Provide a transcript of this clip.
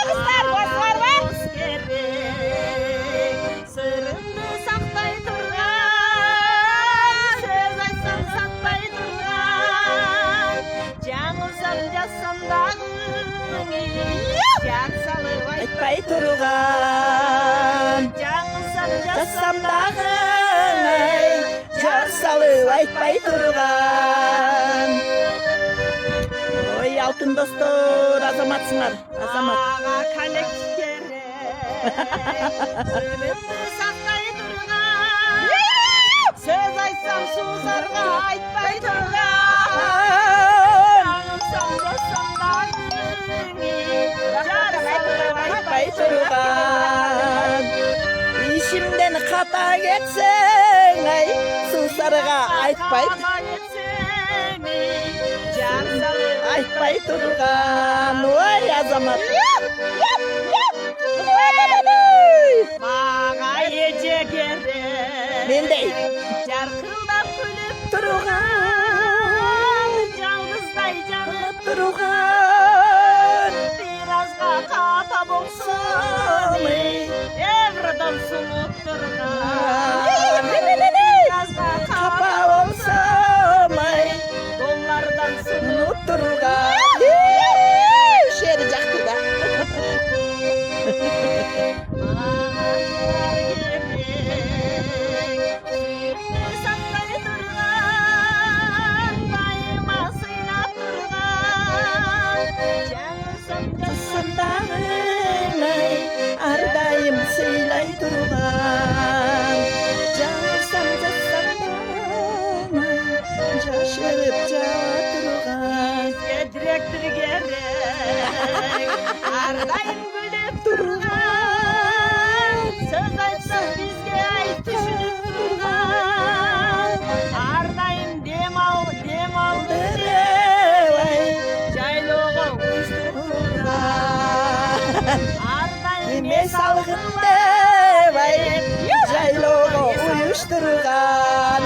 Kızlar boş var mı? Sırrını saklay turgan, söz aytsam satmay turgan, жаңылсам жазсам дагы жар салып Айтпай тұрған жаңылсам жазсам дағы жар салып айтпай тұрған. Ой, алтын достор, азаматсыңар, азамат. Ага коллектив керек, сырымды сақтай тұрған, сөз айтсам сузарға айтпай тұрған, жаңылсам жазсам дағы жар салып Айтпай тұрған. Ишимден қата кетсең, ай, сусарға айтпай, айтпай тұрған. Ой, азамат. Маға еже керек, Мендей. жарқылдап күліп Тұрған, жалғыздай жанып тұрған. биразға қапа болсам евродан сұлып тұрған биразға Қапа болсам, ай, доллардан сұлып ұмыт тұрған. Шері жақты да. сақтай тұрған байыма сыйлап тұрған жаңылсам жасам Сандағың, ай, ардайым сыйлай тұрған. Жаңылсам жасамдағың, ай, жашырып жауа тұрған. директор керек ардайым гүлдеп тұрған сөз айтсам бізге айт түшініп тұрған ардайым демалды Дереу, ай, жайлауға ұйыстырып тұрған ардайым мен салғын деп, ай, жайлауға ұйыштырған.